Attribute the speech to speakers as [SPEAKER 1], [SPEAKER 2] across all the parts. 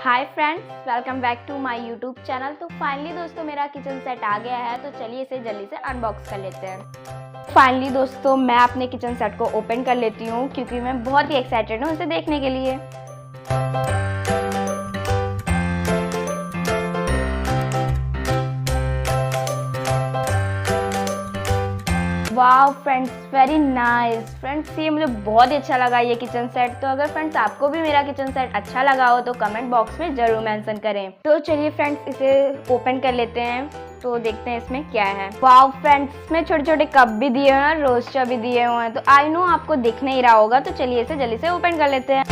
[SPEAKER 1] Hi friends, welcome back to my YouTube channel. तो finally दोस्तों मेरा किचन सेट आ गया है, तो चलिए इसे जल्दी से अनबॉक्स कर लेते हैं। फाइनली दोस्तों मैं अपने किचन सेट को ओपन कर लेती हूँ क्योंकि मैं बहुत ही एक्साइटेड हूँ इसे देखने के लिए। Wow friends, very nice friends, ये मुझे बहुत ही अच्छा लगा ये किचन सेट। तो अगर फ्रेंड्स आपको भी मेरा किचन सेट अच्छा लगा हो तो कमेंट बॉक्स में जरूर मेंशन करें। तो चलिए फ्रेंड्स इसे ओपन कर लेते हैं, तो देखते हैं इसमें क्या है। वाओ फ्रेंड्स, इसमें छोटे छोटे कप भी दिए हुए हैं, रोस्टर भी दिए हुए हैं। तो आई नो आपको दिख नहीं रहा होगा, तो चलिए इसे जल्दी से ओपन कर लेते हैं।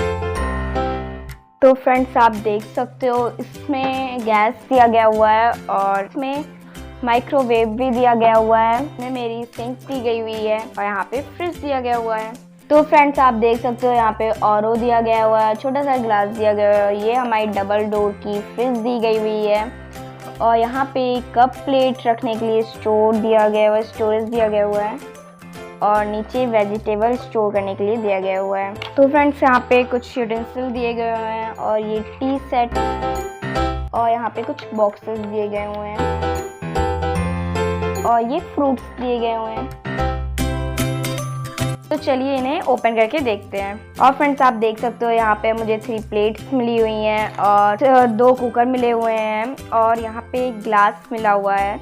[SPEAKER 1] तो फ्रेंड्स आप देख सकते हो इसमें गैस दिया गया हुआ है और इसमें माइक्रोवेव भी दिया गया हुआ है, इसमें मेरी सिंक दी गई हुई है और यहाँ पे फ्रिज दिया गया हुआ है। तो फ्रेंड्स आप देख सकते हो यहाँ पे औरो दिया गया हुआ है, छोटा सा ग्लास दिया गया है। ये हमारी डबल डोर की फ्रिज दी गई हुई है और यहाँ पे कप प्लेट रखने के लिए स्टोर दिया गया हुआ है, स्टोरेज दिया गया हुआ है और नीचे वेजिटेबल स्टोर करने के लिए दिया गया हुआ है। तो फ्रेंड्स यहाँ पे कुछ यूटेंसिल दिए गए हुए हैं और ये टी सेट और यहाँ पे कुछ बॉक्सेस दिए गए हुए हैं और ये फ्रूट्स दिए गए हुए हैं। तो चलिए इन्हें ओपन करके देखते हैं। और फ्रेंड्स आप देख सकते हो यहाँ पे मुझे 3 प्लेट्स मिली हुई हैं और 2 कुकर मिले हुए हैं और यहाँ पे ग्लास मिला हुआ है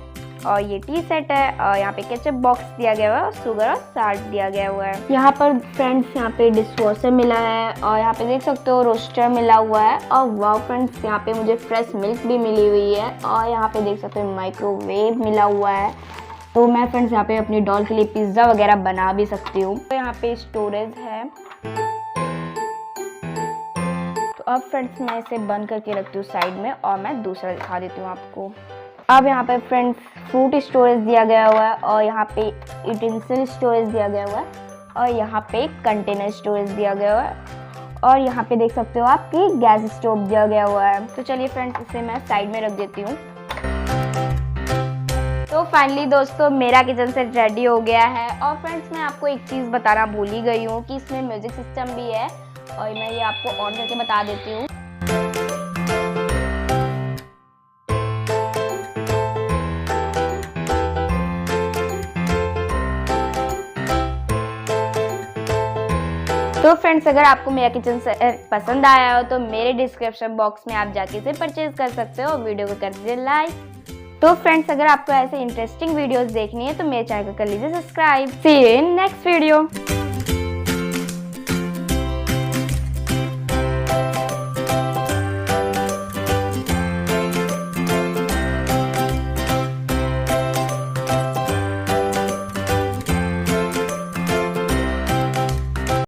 [SPEAKER 1] और ये टी सेट है और यहाँ पे केचप बॉक्स दिया गया हुआ है और शुगर और साल्ट दिया गया हुआ है। यहाँ पर फ्रेंड्स यहाँ पे डिशवॉशर मिला है और यहाँ पे देख सकते हो रोस्टर मिला हुआ है और वाओ फ्रेंड्स यहाँ पे मुझे फ्रेश मिल्क भी मिली हुई है और यहाँ पे देख सकते हो माइक्रोवेव मिला हुआ है। तो मैं फ्रेंड्स यहाँ पे अपनी डॉल के लिए पिज्ज़ा वगैरह बना भी सकती हूँ। तो यहाँ पे स्टोरेज है। तो अब फ्रेंड्स मैं इसे बंद करके रखती हूँ साइड में और मैं दूसरा दिखा देती हूँ आपको। अब यहाँ पे फ्रेंड्स फ्रूट स्टोरेज दिया गया हुआ है और यहाँ पे यूटेंसिल स्टोरेज दिया गया हुआ है और यहाँ पे कंटेनर स्टोरेज दिया गया हुआ है और यहाँ पे देख सकते हो आपकी गैस स्टोव दिया गया हुआ है। तो चलिए फ्रेंड्स इसे मैं साइड में रख देती हूँ। तो फाइनली दोस्तों मेरा किचन सेट रेडी हो गया है और फ्रेंड्स मैं आपको एक चीज़ बताना भूल ही गई हूँ कि इसमें म्यूजिक सिस्टम भी है और मैं ये आपको ऑन करके बता देती हूँ। तो फ्रेंड्स अगर आपको मेरा किचन सेट पसंद आया हो तो मेरे डिस्क्रिप्शन बॉक्स में आप जाके इसे परचेज कर सकते हो और वीडियो को कर दीजिए लाइक। तो फ्रेंड्स अगर आपको ऐसे इंटरेस्टिंग वीडियोस देखनी है तो मेरे चैनल को कर लीजिए subscribe. See you in next video.